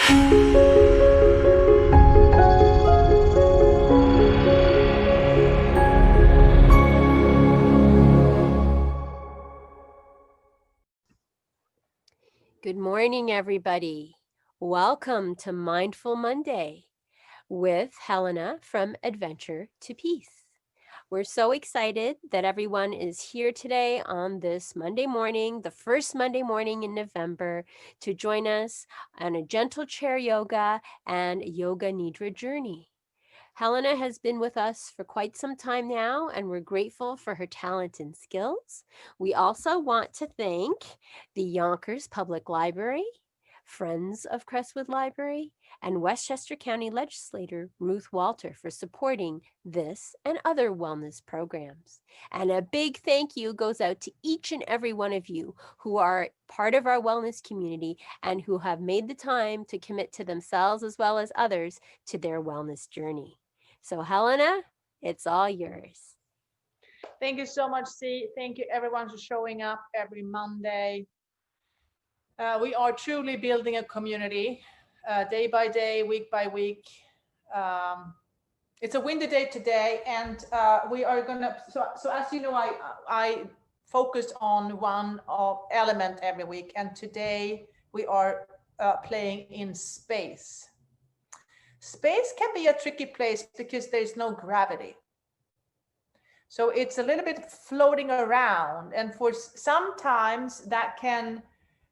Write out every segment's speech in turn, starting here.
Good morning, everybody. Welcome to Mindful Monday with Helena from Adventure to Peace. We're so excited that everyone is here today on this Monday morning, the first Monday morning in November, to join us on a gentle chair yoga and Yoga Nidra journey. Helena has been with us for quite some time now, and we're grateful for her talent and skills. We also want to thank the Yonkers Public Library, Friends of Crestwood Library, and Westchester County Legislator Ruth Walter for supporting this and other wellness programs. And a big thank you goes out to each and every one of you who are part of our wellness community and who have made the time to commit to themselves as well as others to their wellness journey. So Helena, it's all yours. Thank you so much, C. Thank you everyone for showing up every Monday. We are truly building a community day by day, week by week. It's a windy day today, and we are gonna. So as you know, I focus on one element every week, and today we are playing in space. Space can be a tricky place because there's no gravity. So it's a little bit floating around, and for sometimes that can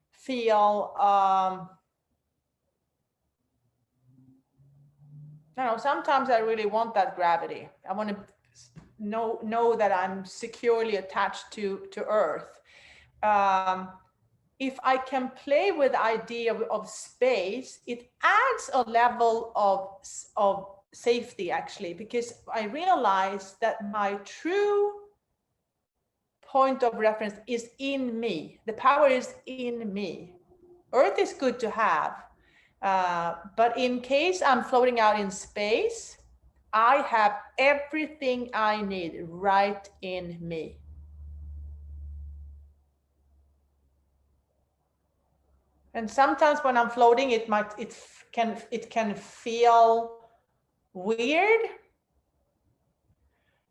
feel I don't know, sometimes I really want that gravity. I want to know that I'm securely attached to Earth. If I can play with the idea of space, it adds a level of safety, actually, because I realize that my true point of reference is in me. The power is in me. Earth is good to have, but in case I'm floating out in space, I have everything I need right in me. And sometimes when I'm floating, it can feel weird.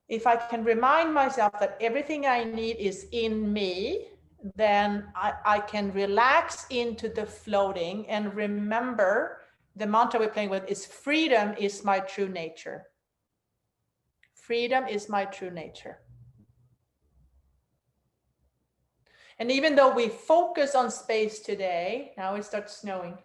If I can remind myself that everything I need is in me, then I can relax into the floating and remember the mantra we're playing with is freedom is my true nature. Freedom is my true nature. And even though we focus on space today, now it starts snowing.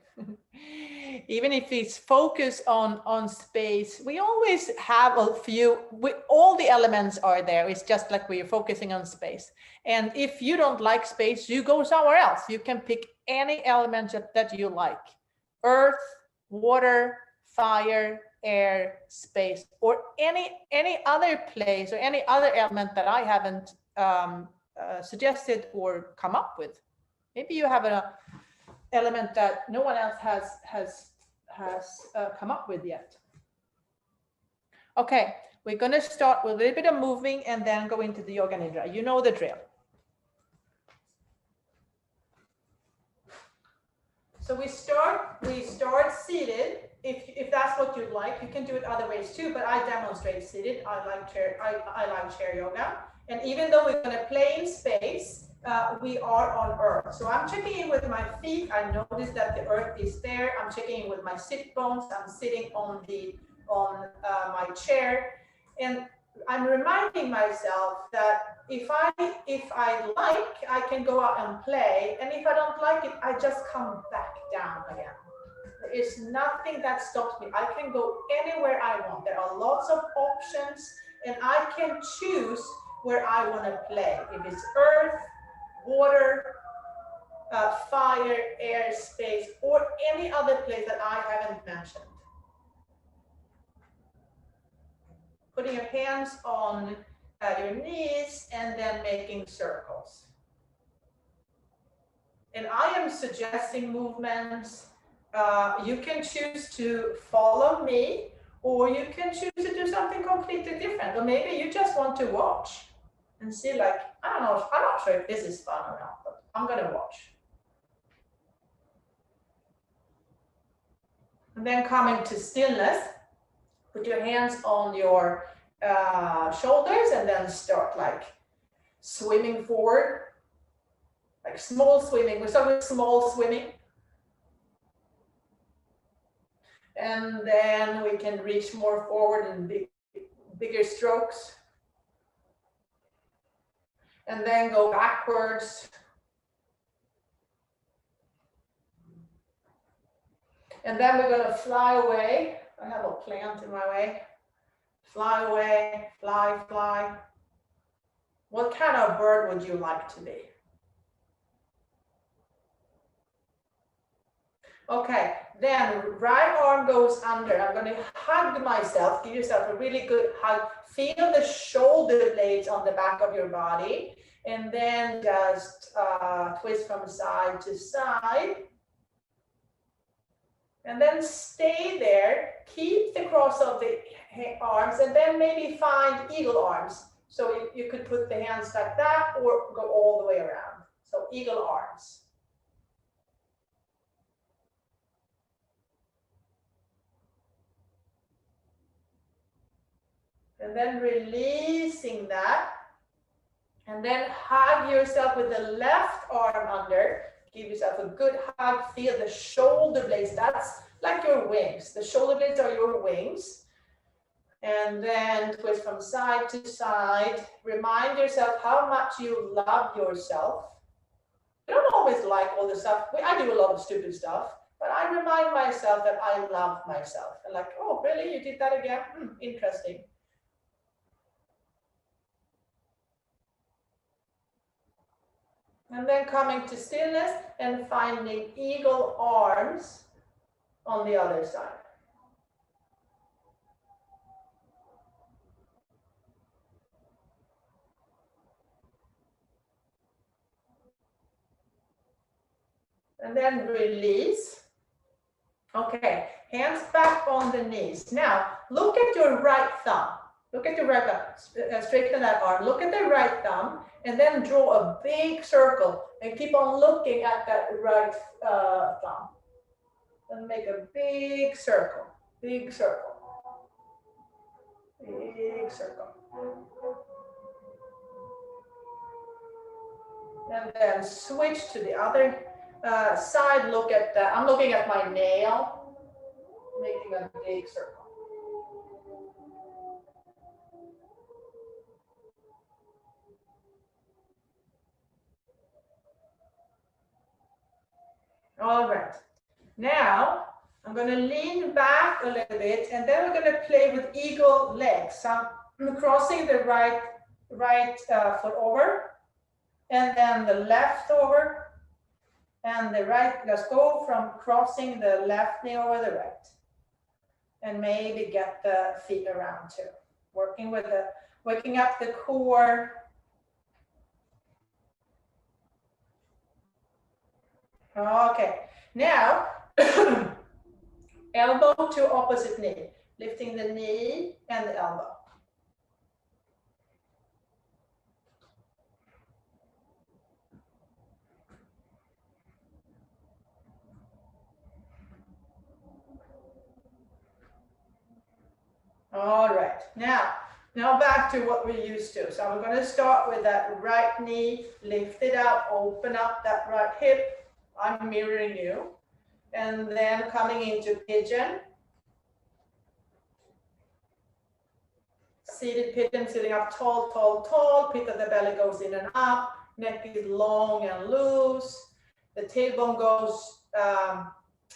Even if it's focus on space, we always have a few, all the elements are there. It's just like we're focusing on space. And if you don't like space, you go somewhere else. You can pick any element that you like. Earth, water, fire, air, space, or any other place or any other element that I haven't suggested or come up with. Maybe you have an element that no one else has come up with yet. Okay, we're going to start with a little bit of moving and then go into the Yoga Nidra. You know the drill. So we start seated. If that's what you'd like, you can do it other ways too, but I demonstrate seated. I like chair yoga. And even though we're going to play in space, we are on Earth. So I'm checking in with my feet. I notice that the Earth is there. I'm checking in with my sit bones. I'm sitting on my chair, and I'm reminding myself that if I like, I can go out and play, and if I don't like it, I just come back down again. There is nothing that stops me. I can go anywhere I want. There are lots of options, and I can choose where I want to play. If it's earth, water, fire, air, space, or any other place that I haven't mentioned. Putting your hands on your knees and then making circles. And I am suggesting movements. You can choose to follow me, or you can choose to do something completely different. Or maybe you just want to watch and see, like, I don't know, I'm not sure if this is fun or not, but I'm going to watch. And then coming to stillness, put your hands on your shoulders and then start like swimming forward, like small swimming. We start with small swimming. And then we can reach more forward in bigger strokes. And then go backwards. And then we're going to fly away. I have a plant in my way. Fly away, fly, fly. What kind of bird would you like to be? Okay, then right arm goes under. I'm going to hug myself. Give yourself a really good hug. Feel the shoulder blades on the back of your body. And then just twist from side to side. And then stay there. Keep the cross of the arms. And then maybe find eagle arms. So you could put the hands like that or go all the way around. So eagle arms. And then releasing that. And then hug yourself with the left arm under. Give yourself a good hug. Feel the shoulder blades. That's like your wings. The shoulder blades are your wings. And then twist from side to side. Remind yourself how much you love yourself. I don't always like all the stuff. I do a lot of stupid stuff. But I remind myself that I love myself. And like, oh, really? You did that again? Interesting. And then coming to stillness and finding eagle arms on the other side. And then release. Okay, hands back on the knees. Now, look at your right thumb. Look at your right thumb. Straighten that arm. Look at the right thumb and then draw a big circle and keep on looking at that right thumb. And make a big circle, big circle, big circle. And then switch to the other side. Look at the, I'm looking at my nail, making a big circle. All right. Now I'm going to lean back a little bit, and then we're going to play with eagle legs. So I'm crossing the right foot over, and then the left over, and the right. Let's go from crossing the left knee over the right, and maybe get the feet around too. Working with the, waking up the core. Okay, now elbow to opposite knee, lifting the knee and the elbow. All right, now back to what we used to. So we're going to start with that right knee, lift it up, open up that right hip. I'm mirroring you. And then coming into pigeon. Seated pigeon, sitting up tall, tall, tall. Pit of the belly goes in and up. Neck is long and loose. The tailbone goes,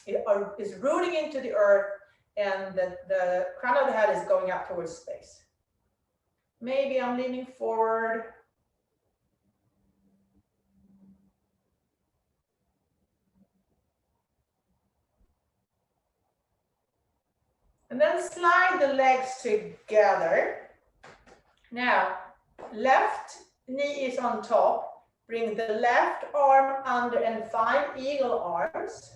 is rooting into the earth, and the crown of the head is going up towards space. Maybe I'm leaning forward. And then slide the legs together. Now, left knee is on top. Bring the left arm under and find eagle arms.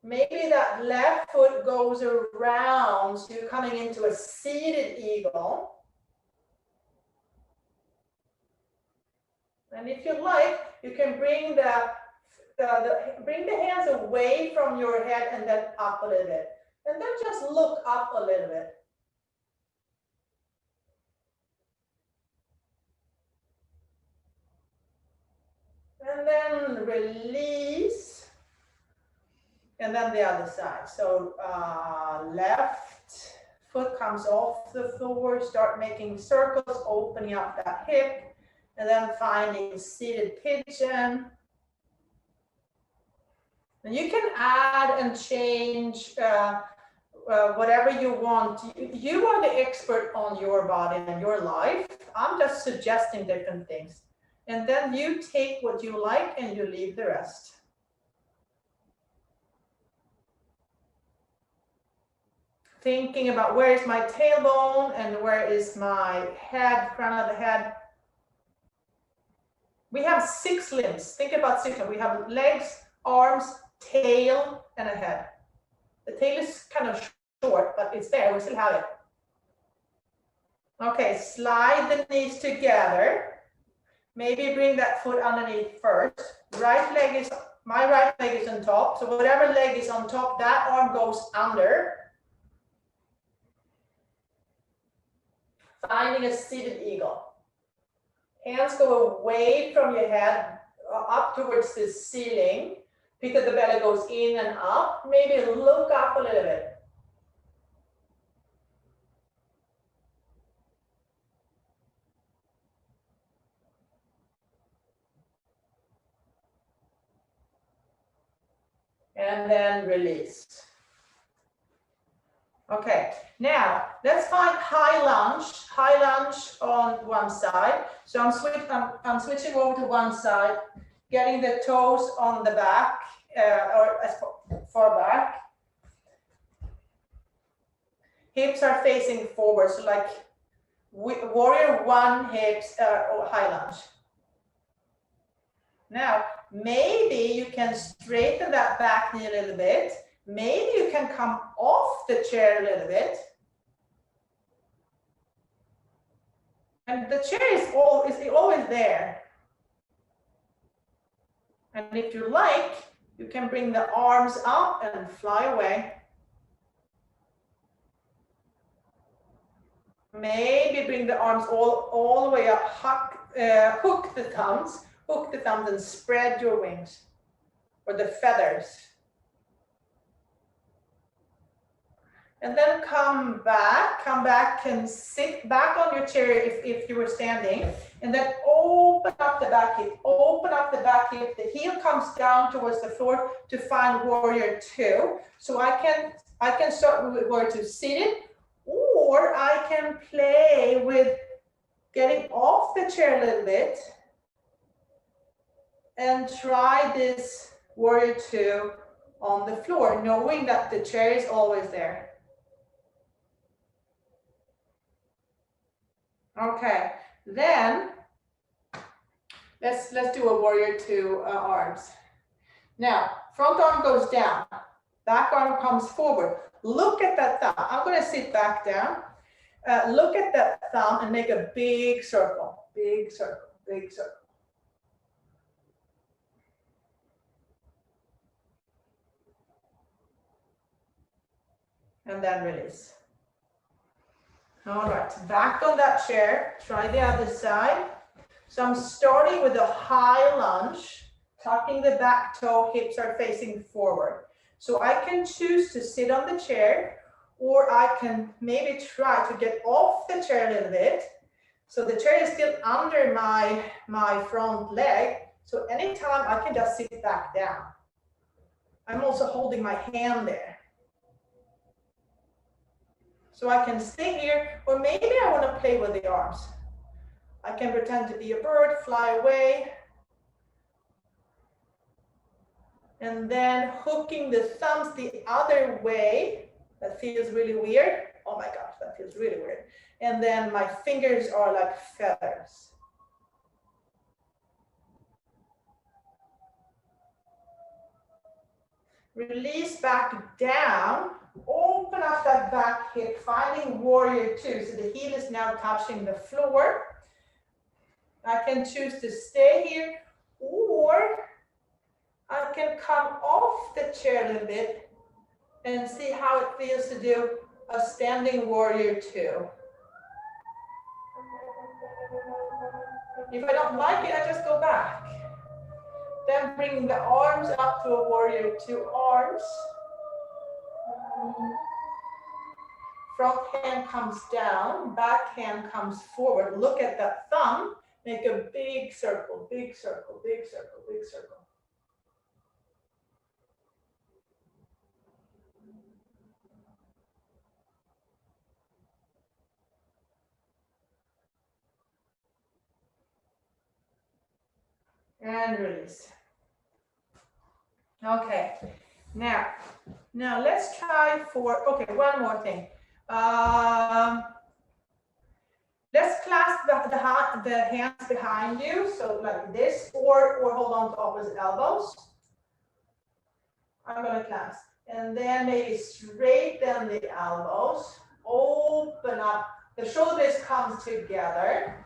Maybe that left foot goes around, so you're coming into a seated eagle. And if you like, you can bring the bring the hands away from your head and then up a little bit. And then just look up a little bit. And then release. And then the other side. So left foot comes off the floor, start making circles, opening up that hip, and then finding seated pigeon. And you can add and change whatever you want. You are the expert on your body and your life. I'm just suggesting different things. And then you take what you like and you leave the rest. Thinking about where is my tailbone and where is my head, crown of the head. We have 6 limbs. Think about 6 limbs. We have legs, arms, tail, and a head. The tail is kind of short, but it's there. We still have it. Okay, slide the knees together. Maybe bring that foot underneath first. My right leg is on top. So whatever leg is on top, that arm goes under. Finding a seated eagle. Hands go away from your head, up towards the ceiling. Because the belly goes in and up. Maybe look up a little bit. And then release. Okay, now let's find high lunge on one side. So I'm switching over to one side, getting the toes on the back, or as far back. Hips are facing forward, so like warrior 1 hips or high lunge. Now, maybe you can straighten that back knee a little bit. Maybe you can come off the chair a little bit. And the chair is always there. And if you like, you can bring the arms up and fly away. Maybe bring the arms all the way up, hook the thumbs and spread your wings, or the feathers. And then come back and sit back on your chair if you were standing, and then open up the back hip, the heel comes down towards the floor to find warrior 2. So I can start with warrior 2 seated, or I can play with getting off the chair a little bit and try this warrior 2 on the floor, knowing that the chair is always there. Okay, then let's do a warrior 2 arms. Now, front arm goes down, back arm comes forward. Look at that thumb. I'm going to sit back down. Look at that thumb and make a big circle, big circle, big circle. And then release. All right, back on that chair, try the other side. So I'm starting with a high lunge, tucking the back toe, hips are facing forward. So I can choose to sit on the chair, or I can maybe try to get off the chair a little bit. So the chair is still under my front leg. So anytime I can just sit back down. I'm also holding my hand there. So I can stay here, or maybe I want to play with the arms. I can pretend to be a bird, fly away. And then hooking the thumbs the other way. That feels really weird. Oh my gosh, that feels really weird. And then my fingers are like feathers. Release back down. Open up that back hip, finding warrior 2. So the heel is now touching the floor. I can choose to stay here, or I can come off the chair a little bit and see how it feels to do a standing warrior two. If I don't like it, I just go back. Then bring the arms up to a warrior two arms. Front hand comes down, back hand comes forward. Look at that thumb. Make a big circle, big circle, big circle, big circle. And release. Okay, now let's try for, okay, one more thing. Let's clasp the hands behind you, so like this, or hold on to opposite elbows. I'm gonna clasp. And then maybe straighten the elbows, open up, the shoulders come together.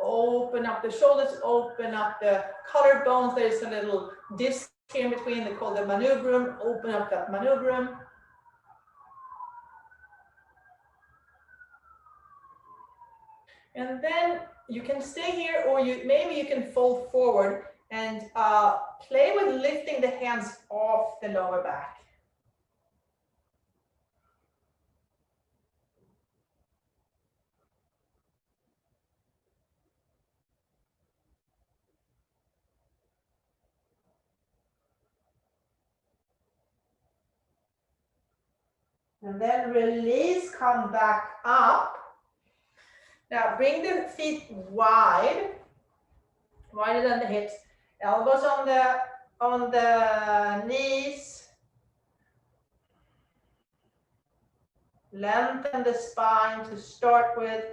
Open up the shoulders, open up the collarbones. There's a little disc here in between, they call the manubrium. Open up that manubrium. And then you can stay here, or maybe you can fold forward and play with lifting the hands off the lower back. And then release, come back up. Now bring the feet wide, wider than the hips. Elbows on the knees. Lengthen the spine to start with.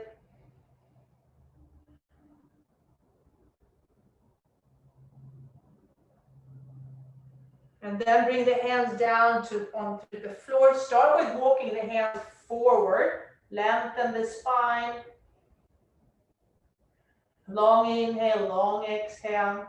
And then bring the hands down onto the floor. Start with walking the hands forward. Lengthen the spine. Long inhale, long exhale.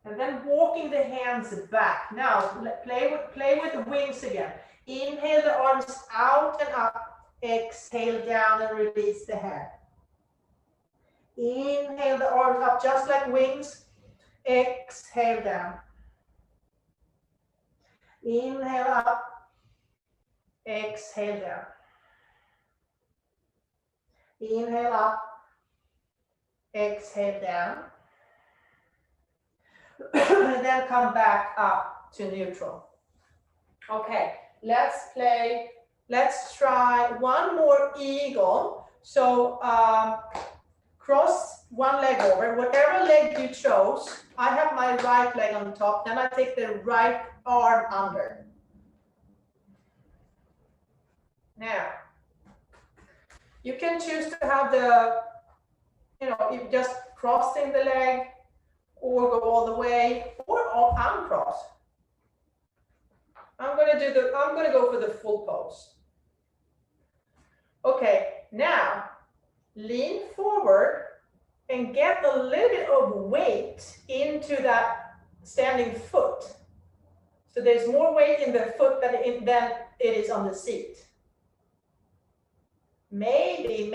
And then walking the hands back. Now play with the wings again. Inhale the arms out and up. Exhale down and release the head. Inhale the arms up just like wings. Exhale down. Inhale up. Exhale down. Inhale up. Exhale down. And then come back up to neutral. Okay, let's try one more eagle. So cross one leg over, whatever leg you chose. I have my right leg on top, then I take the right arm under. Now, you can choose to have you just crossing the leg, or go all the way, or uncross. I'm gonna go for the full pose. Okay, now lean forward and get a little bit of weight into that standing foot. So there's more weight in the foot than it is on the seat. Maybe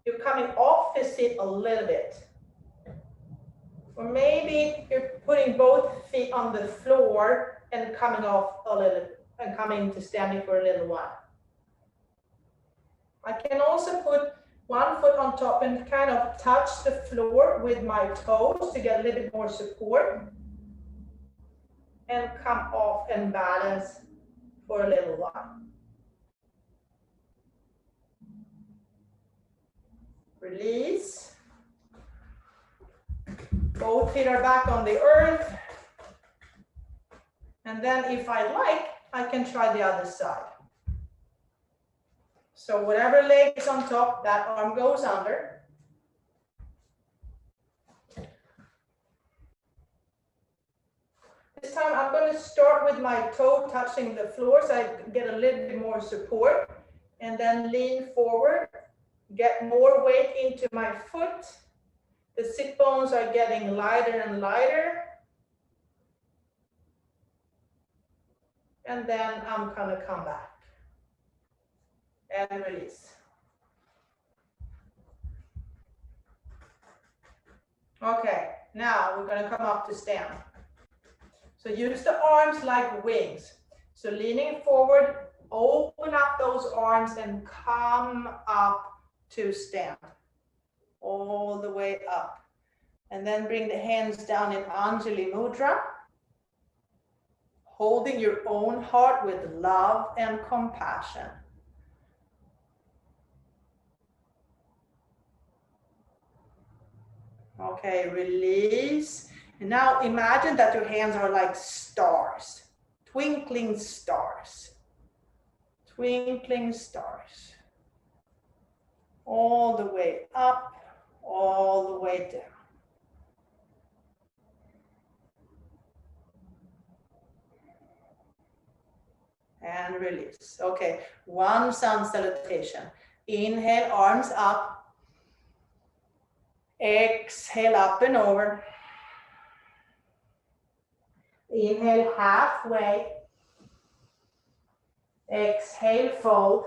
you're coming off the seat a little bit. Or maybe you're putting both feet on the floor and coming off a little, and coming to standing for a little while. I can also put one foot on top and kind of touch the floor with my toes to get a little bit more support. And come off and balance for a little while. Release. Both feet are back on the earth. And then if I like, I can try the other side. So whatever leg is on top, that arm goes under. This time I'm going to start with my toe touching the floor so I get a little bit more support, and then lean forward, get more weight into my foot. The sit bones are getting lighter and lighter. And then I'm going to come back and release. Okay, now we're going to come up to stand. So use the arms like wings. So leaning forward, open up those arms and come up to stand. All the way up. And then bring the hands down in Anjali Mudra. Holding your own heart with love and compassion. Okay, release. And now imagine that your hands are like stars, twinkling stars, twinkling stars. All the way up, all the way down. And release. Okay, one sun salutation. Inhale, arms up. Exhale, up and over. Inhale, halfway. Exhale, fold.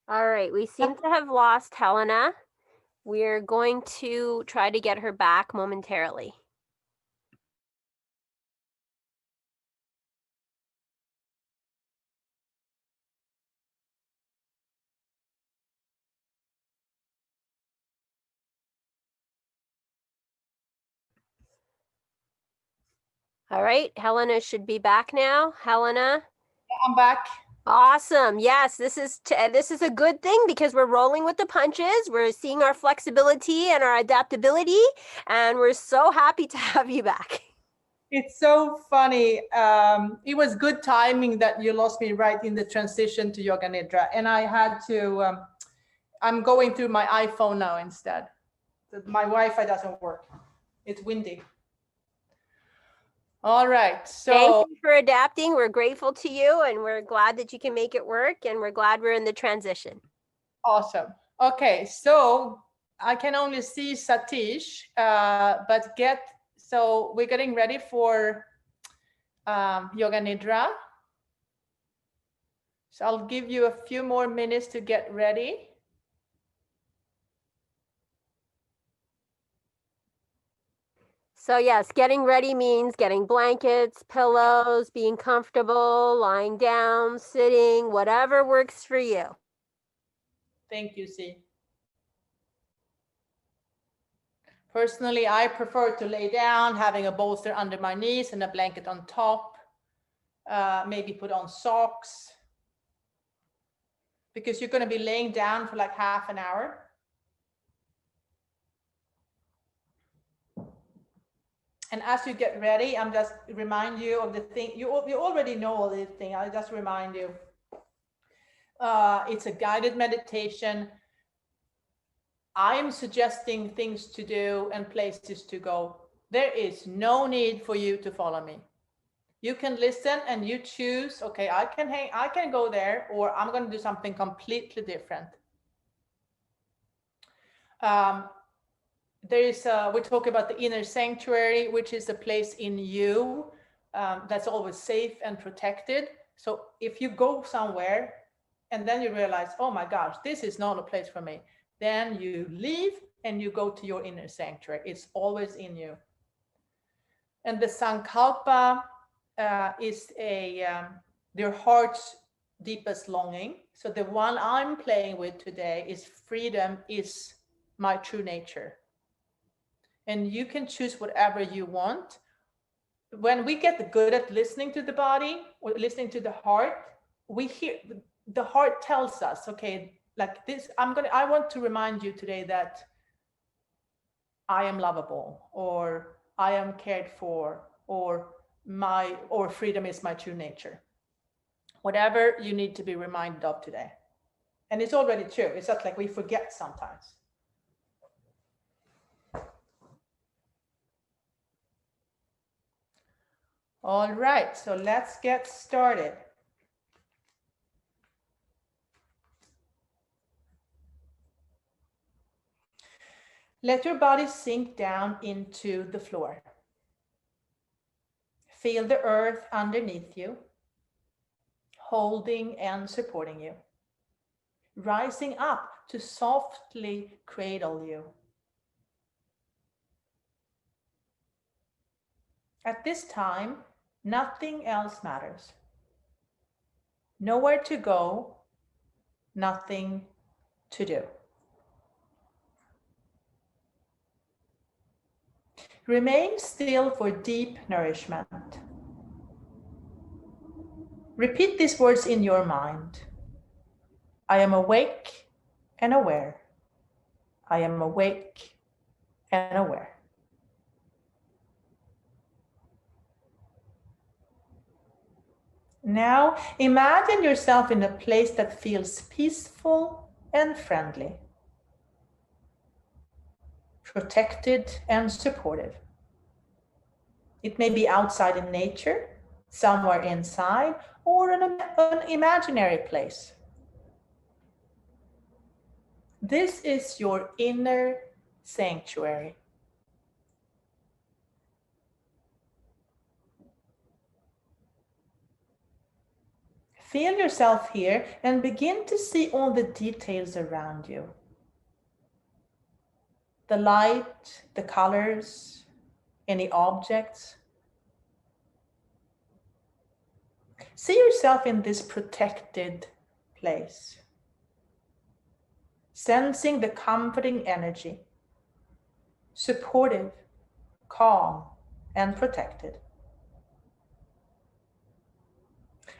All right, we seem to have lost Helena. We're going to try to get her back momentarily. All right, Helena should be back now. Helena? I'm back. Awesome. Yes, this is a good thing because we're rolling with the punches. We're seeing our flexibility and our adaptability, and we're so happy to have you back. It's so funny. It was good timing that you lost me right in the transition to Yoga Nidra, and I had to. I'm going through my iPhone now instead. My Wi-Fi doesn't work. It's windy. All right. So thank you for adapting. We're grateful to you, and we're glad that you can make it work, and we're glad we're in the transition. Awesome. Okay, so I can only see Satish, but so we're getting ready for Yoga Nidra. So I'll give you a few more minutes to get ready. So yes, getting ready means getting blankets, pillows, being comfortable, lying down, sitting, whatever works for you. Thank you, C. Personally, I prefer to lay down, having a bolster under my knees and a blanket on top. Maybe put on socks, because you're going to be laying down for like half an hour. And as you get ready, I'm just remind you of the thing. You already know all these things. I'll just remind you. It's a guided meditation. I am suggesting things to do and places to go. There is no need for you to follow me. You can listen and you choose, okay, I can go there, or I'm going to do something completely different. we talk about the inner sanctuary, which is a place in you that's always safe and protected. So if you go somewhere and then you realize, oh my gosh, this is not a place for me, then you leave and you go to your inner sanctuary. It's always in you. And the sankalpa is your heart's deepest longing. So the one I'm playing with today is freedom is my true nature. And you can choose whatever you want. When we get good at listening to the body or listening to the heart, we hear the heart tells us, okay, like this, I want to remind you today that I am lovable, or I am cared for, or freedom is my true nature. Whatever you need to be reminded of today. And it's already true. It's just like we forget sometimes. All right, so let's get started. Let your body sink down into the floor. Feel the earth underneath you, holding and supporting you, rising up to softly cradle you. At this time, nothing else matters. Nowhere to go, nothing to do. Remain still for deep nourishment. Repeat these words in your mind. I am awake and aware. I am awake and aware. Now imagine yourself in a place that feels peaceful and friendly, protected and supportive. It may be outside in nature, somewhere inside, or an imaginary place. This is your inner sanctuary. Feel yourself here and begin to see all the details around you. The light, the colors, any objects. See yourself in this protected place, sensing the comforting energy, supportive, calm, and protected.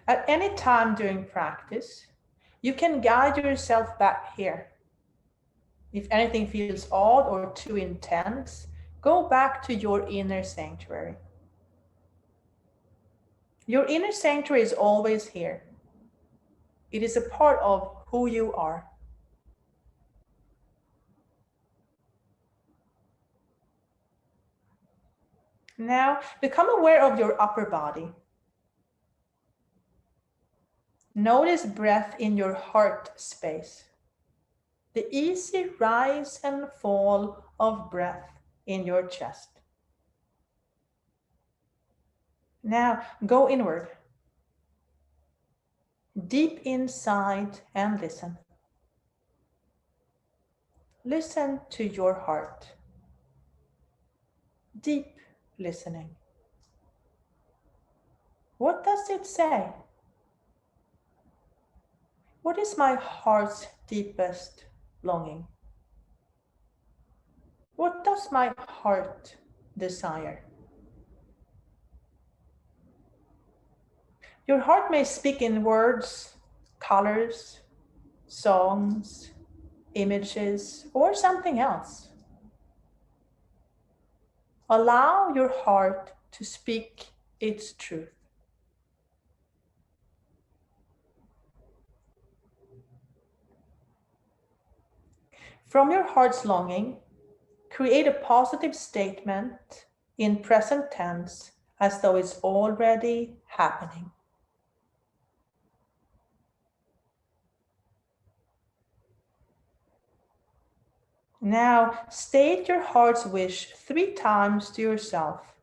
At any time during practice, you can guide yourself back here. If anything feels odd or too intense, go back to your inner sanctuary. Your inner sanctuary is always here. It is a part of who you are. Now, become aware of your upper body. Notice breath in your heart space. The easy rise and fall of breath in your chest. Now, go inward, deep inside, and listen. Listen to your heart. Deep listening. What does it say? What is my heart's deepest longing? What does my heart desire? Your heart may speak in words, colors, songs, images, or something else. Allow your heart to speak its truth. From your heart's longing, create a positive statement in present tense as though it's already happening. Now state your heart's wish 3 times to yourself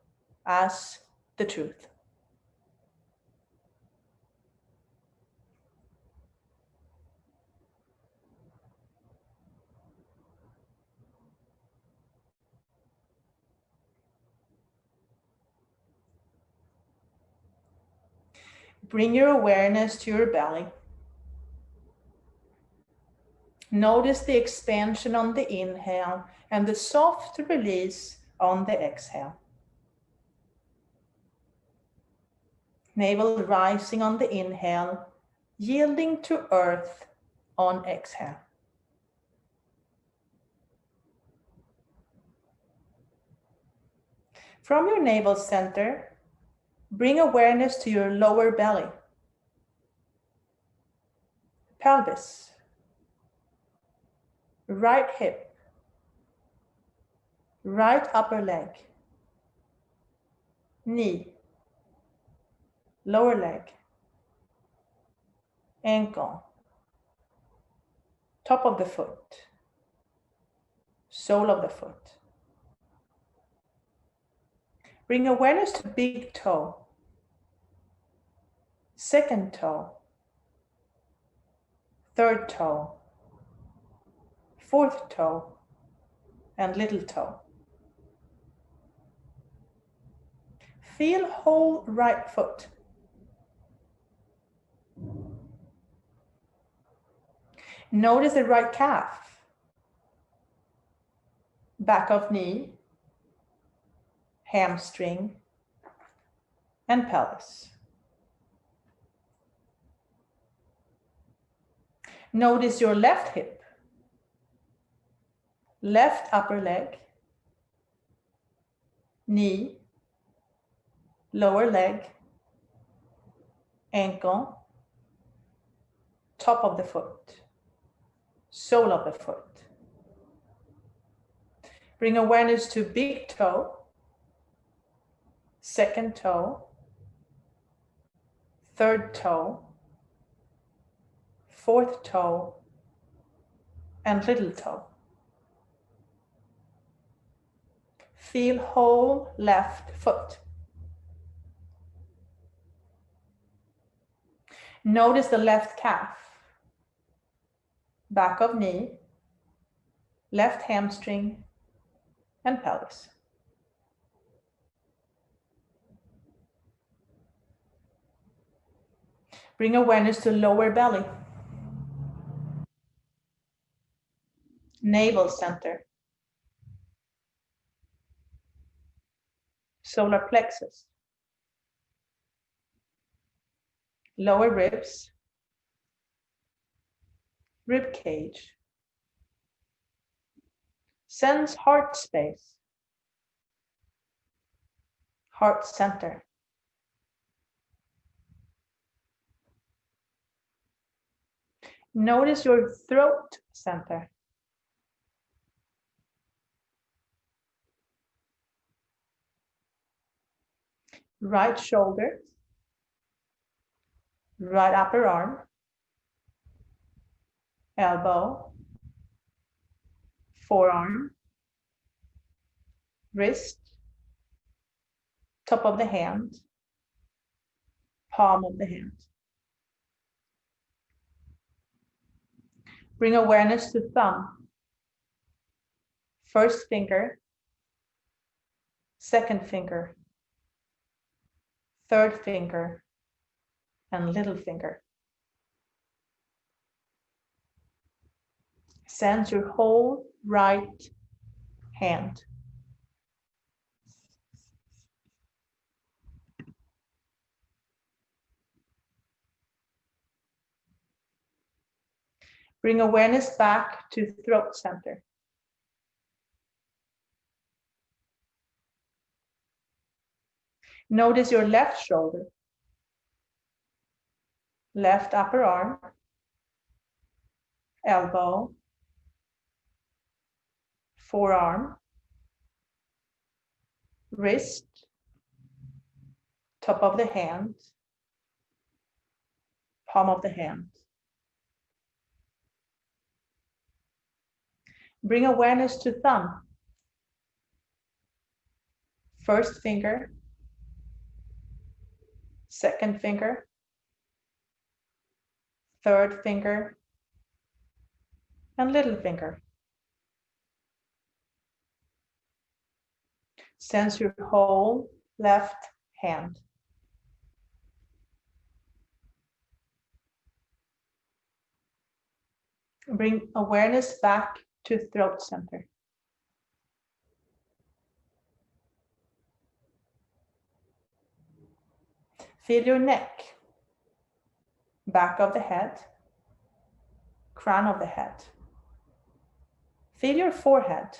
as the truth. Bring your awareness to your belly. Notice the expansion on the inhale and the soft release on the exhale. Navel rising on the inhale, yielding to earth on exhale. From your navel center, bring awareness to your lower belly, pelvis, right hip, right upper leg, knee, lower leg, ankle, top of the foot, sole of the foot. Bring awareness to big toe, second toe, third toe, fourth toe, and little toe. Feel whole right foot. Notice the right calf, back of knee, hamstring, and pelvis. Notice your left hip, left upper leg, knee, lower leg, ankle, top of the foot, sole of the foot. Bring awareness to big toe, second toe, third toe, fourth toe, and little toe. Feel whole left foot. Notice the left calf, back of knee, left hamstring, and pelvis. Bring awareness to lower belly, navel center, solar plexus, lower ribs, rib cage. Sense heart space, heart center. Notice your throat center. Right shoulder, right upper arm, elbow, forearm, wrist, top of the hand, palm of the hand. Bring awareness to thumb, first finger, second finger, third finger, and little finger. Sense your whole right hand. Bring awareness back to throat center. Notice your left shoulder, left upper arm, elbow, forearm, wrist, top of the hand, palm of the hand. Bring awareness to thumb. First finger, second finger, third finger, and little finger. Sense your whole left hand. Bring awareness back to throat center. Feel your neck, back of the head, crown of the head. Feel your forehead.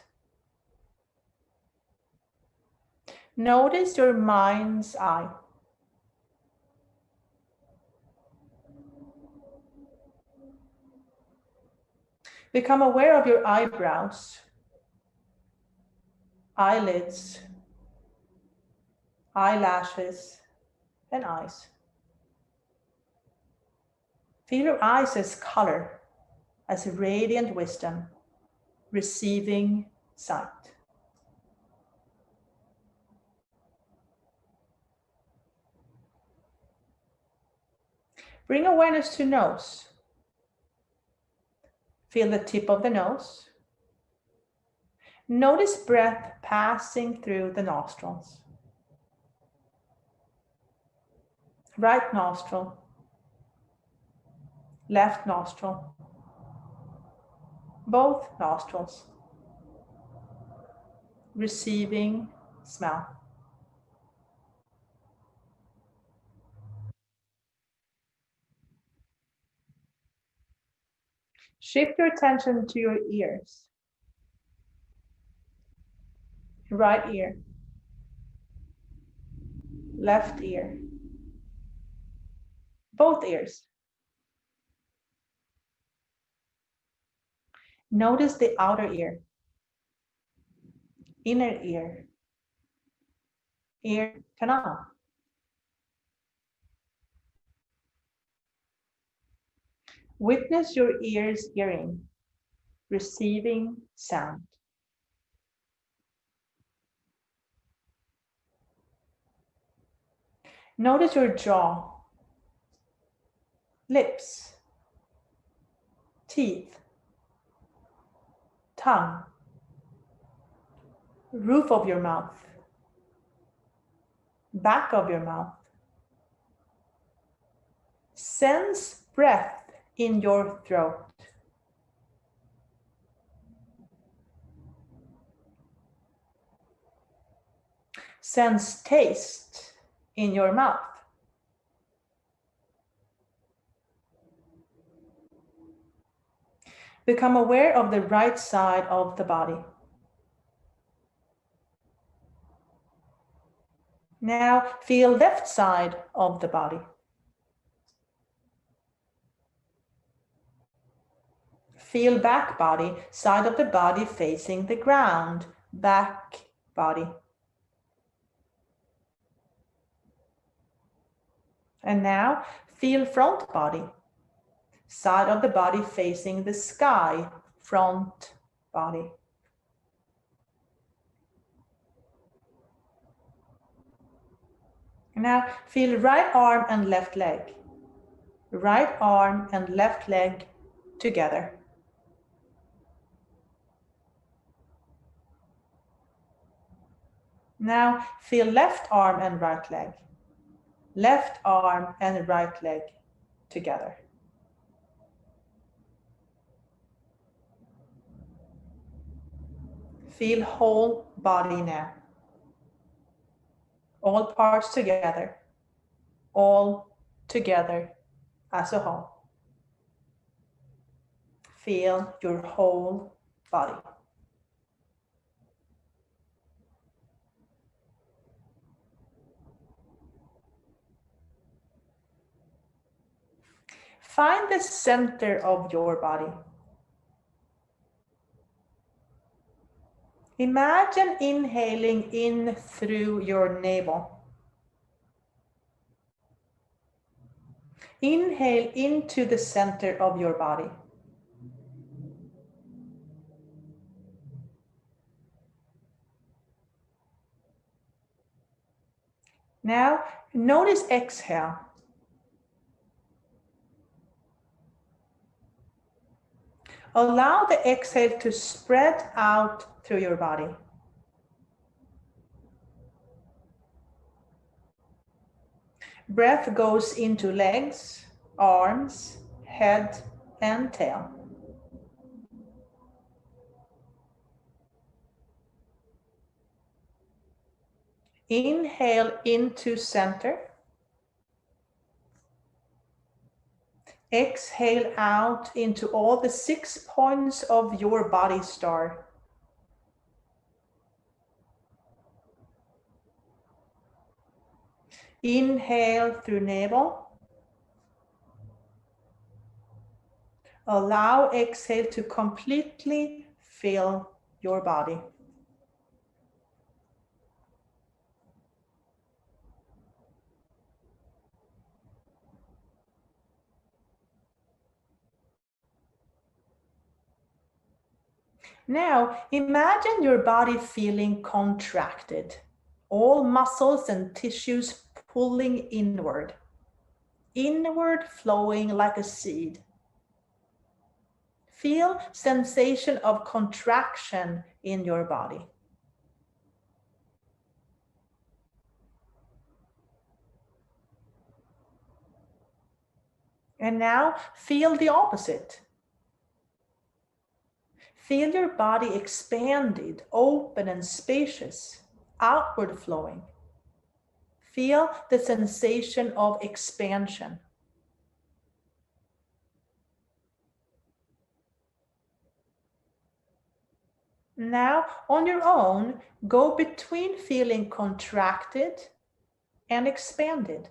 Notice your mind's eye. Become aware of your eyebrows, eyelids, eyelashes, and eyes. Feel your eyes as color, as radiant wisdom, receiving sight. Bring awareness to nose. Feel the tip of the nose. Notice breath passing through the nostrils. Right nostril, left nostril, both nostrils. Receiving smell. Shift your attention to your ears. Right ear, left ear, both ears. Notice the outer ear, inner ear canal. Witness your ears hearing, receiving sound. Notice your jaw, lips, teeth, tongue, roof of your mouth, back of your mouth. Sense breath in your throat. Sense taste in your mouth. Become aware of the right side of the body. Now feel left side of the body. Feel back body, side of the body facing the ground, back body. And now feel front body, side of the body facing the sky, front body. Now feel right arm and left leg, right arm and left leg together. Now feel left arm and right leg, left arm and right leg together. Feel whole body now. All parts together, all together as a whole. Feel your whole body. Find the center of your body. Imagine inhaling in through your navel. Inhale into the center of your body. Now, notice exhale. Allow the exhale to spread out through your body. Breath goes into legs, arms, head, and tail. Inhale into center. Exhale out into all the 6 points of your body star. Inhale through navel. Allow exhale to completely fill your body. Now, imagine your body feeling contracted, all muscles and tissues pulling inward, inward flowing like a seed. Feel sensation of contraction in your body. And now feel the opposite. Feel your body expanded, open and spacious, outward flowing. Feel the sensation of expansion. Now, on your own, go between feeling contracted and expanded.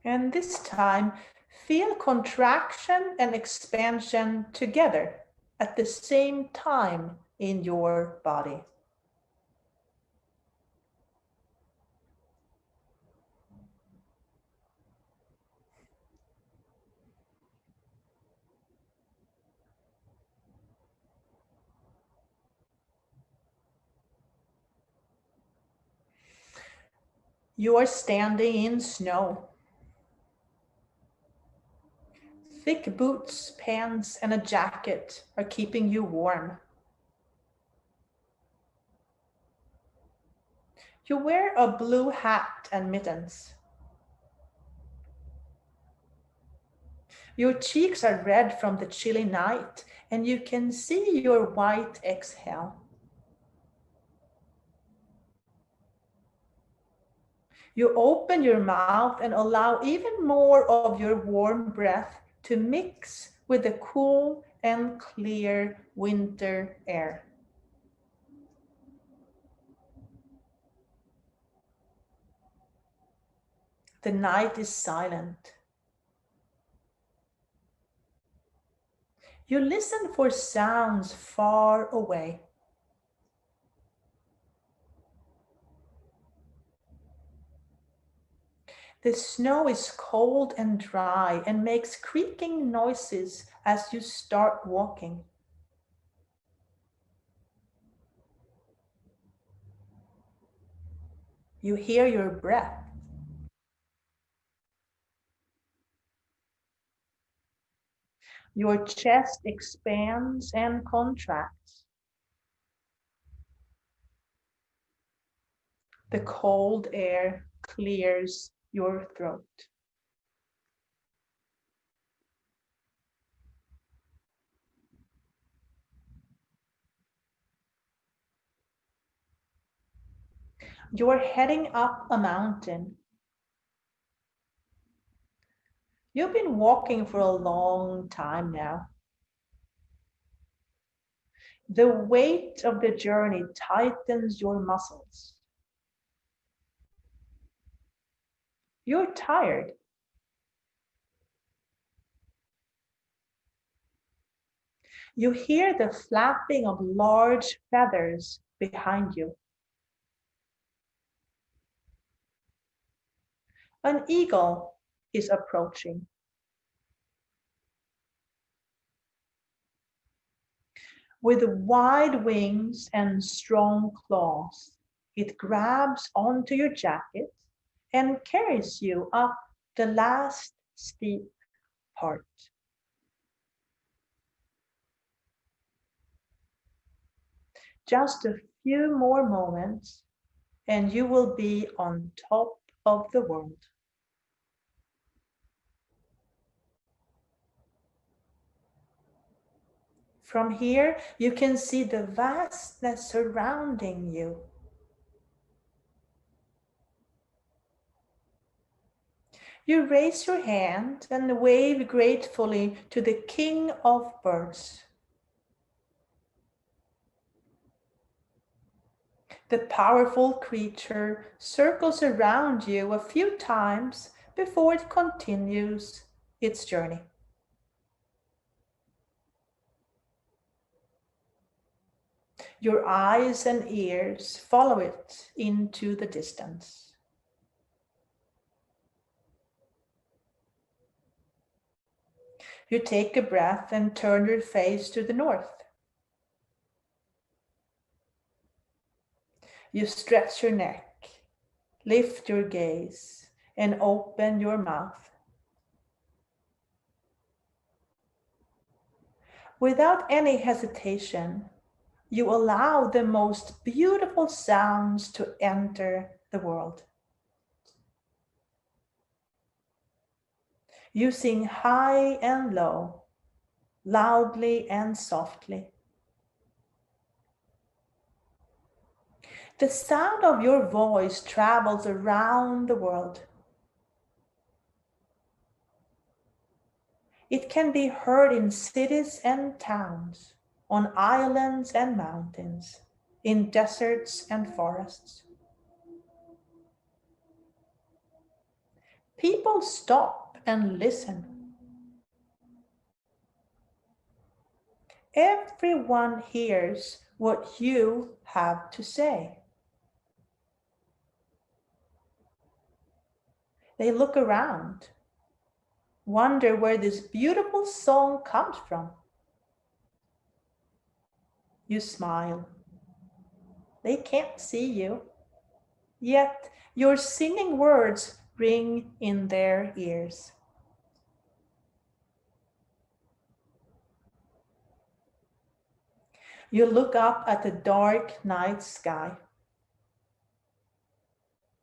And this time, feel contraction and expansion together at the same time in your body. You are standing in snow. Thick boots, pants, and a jacket are keeping you warm. You wear a blue hat and mittens. Your cheeks are red from the chilly night, and you can see your white exhale. You open your mouth and allow even more of your warm breath to mix with the cool and clear winter air. The night is silent. You listen for sounds far away. The snow is cold and dry and makes creaking noises as you start walking. You hear your breath. Your chest expands and contracts. The cold air clears your throat. You're heading up a mountain. You've been walking for a long time now. The weight of the journey tightens your muscles. You're tired. You hear the flapping of large feathers behind you. An eagle is approaching. With wide wings and strong claws, it grabs onto your jacket and carries you up the last steep part. Just a few more moments and you will be on top of the world. From here, you can see the vastness surrounding you. You raise your hand and wave gratefully to the King of Birds. The powerful creature circles around you a few times before it continues its journey. Your eyes and ears follow it into the distance. You take a breath and turn your face to the north. You stretch your neck, lift your gaze, and open your mouth. Without any hesitation, you allow the most beautiful sounds to enter the world. You sing high and low, loudly and softly. The sound of your voice travels around the world. It can be heard in cities and towns, on islands and mountains, in deserts and forests. People stop and listen. Everyone hears what you have to say. They look around, wonder where this beautiful song comes from. You smile. They can't see you, yet your singing words ring in their ears. You look up at the dark night sky.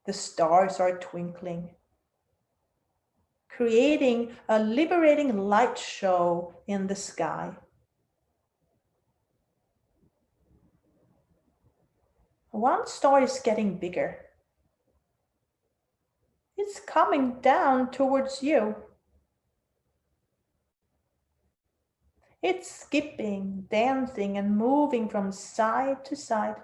The stars are twinkling, creating a liberating light show in the sky. One star is getting bigger. It's coming down towards you. It's skipping, dancing, and moving from side to side.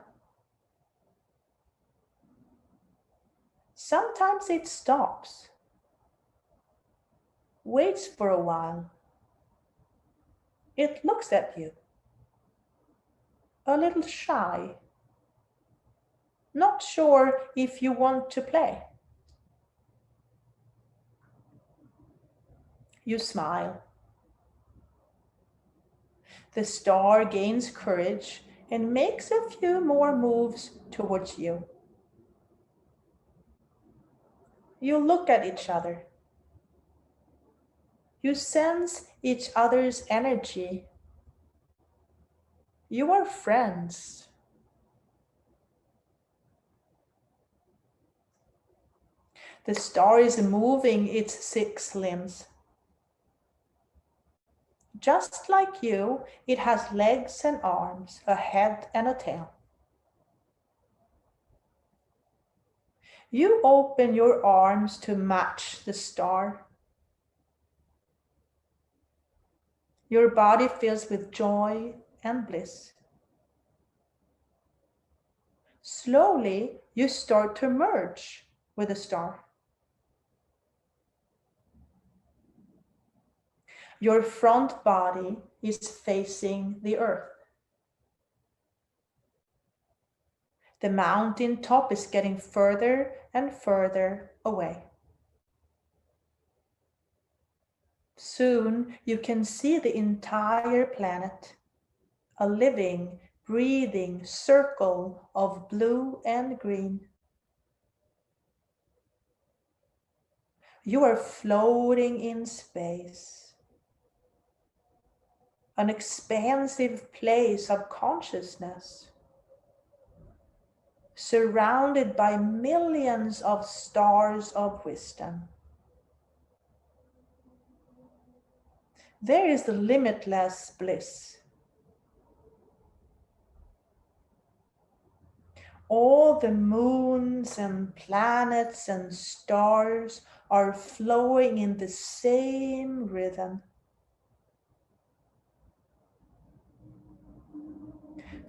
Sometimes it stops, waits for a while. It looks at you, a little shy, not sure if you want to play. You smile. The star gains courage and makes a few more moves towards you. You look at each other. You sense each other's energy. You are friends. The star is moving its 6 limbs. Just like you, it has legs and arms, a head and a tail. You open your arms to match the star. Your body fills with joy and bliss. Slowly, you start to merge with the star. Your front body is facing the earth. The mountain top is getting further and further away. Soon you can see the entire planet, a living, breathing circle of blue and green. You are floating in space, an expansive place of consciousness, surrounded by millions of stars of wisdom. There is the limitless bliss. All the moons and planets and stars are flowing in the same rhythm.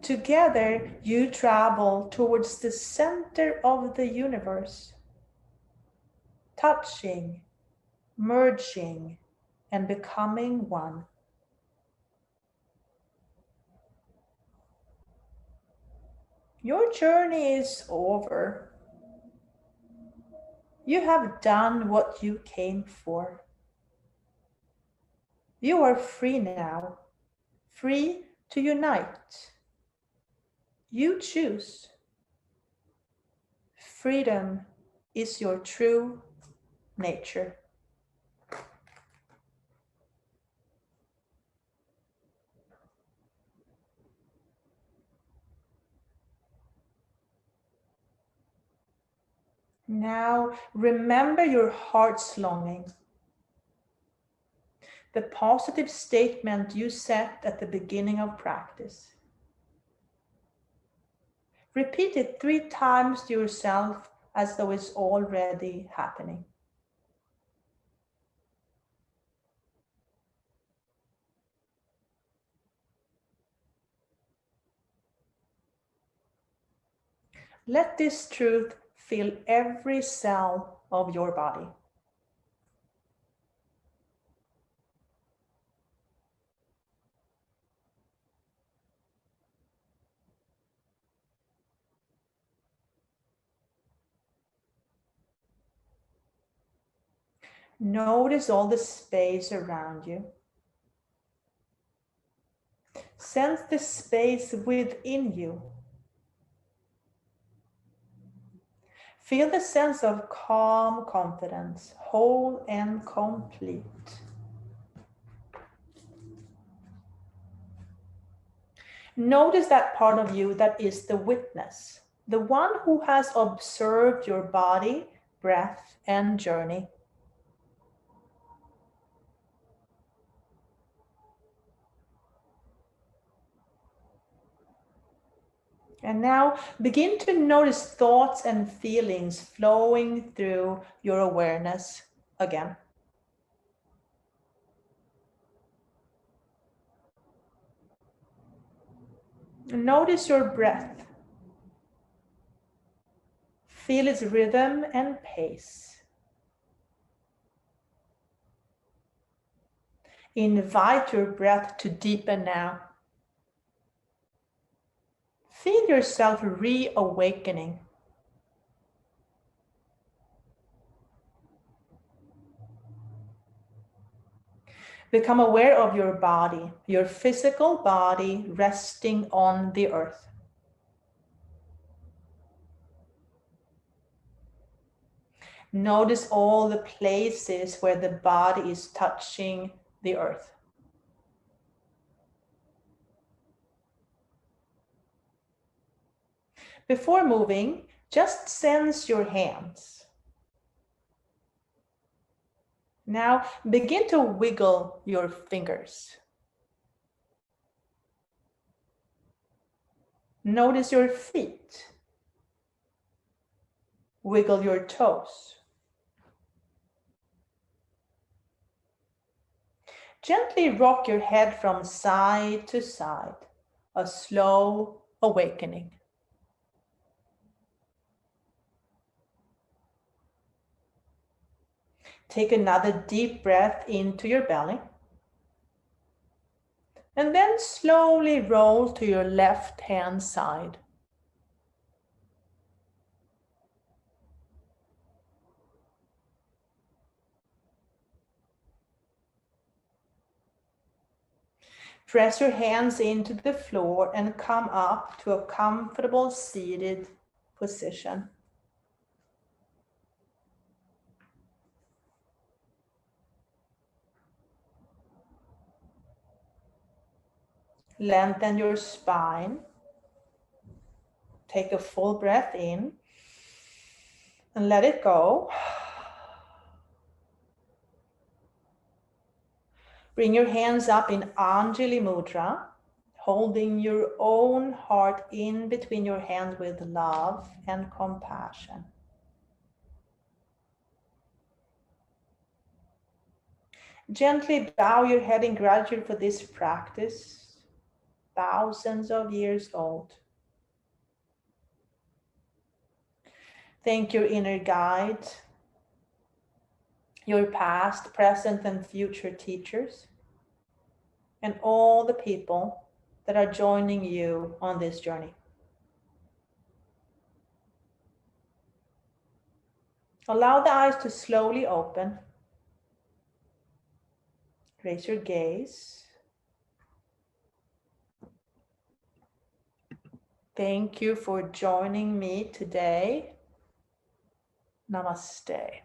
Together, you travel towards the center of the universe, touching, merging, and becoming one. Your journey is over. You have done what you came for. You are free now, free to unite. You choose. Freedom is your true nature. Now remember your heart's longing, the positive statement you set at the beginning of practice. Repeat it 3 times to yourself as though it's already happening. Let this truth fill every cell of your body. Notice all the space around you. Sense the space within you. Feel the sense of calm confidence, whole and complete. Notice that part of you that is the witness, the one who has observed your body, breath, and journey. And now begin to notice thoughts and feelings flowing through your awareness again. Notice your breath. Feel its rhythm and pace. Invite your breath to deepen now. Feel yourself reawakening. Become aware of your body, your physical body resting on the earth. Notice all the places where the body is touching the earth. Before moving, just sense your hands. Now begin to wiggle your fingers. Notice your feet. Wiggle your toes. Gently rock your head from side to side, a slow awakening. Take another deep breath into your belly. And then slowly roll to your left hand side. Press your hands into the floor and come up to a comfortable seated position. Lengthen your spine. Take a full breath in and let it go. Bring your hands up in Anjali Mudra, holding your own heart in between your hands with love and compassion. Gently bow your head in gratitude for this practice, thousands of years old. Thank your inner guide, your past, present, and future teachers, and all the people that are joining you on this journey. Allow the eyes to slowly open. Raise your gaze. Thank you for joining me today. Namaste.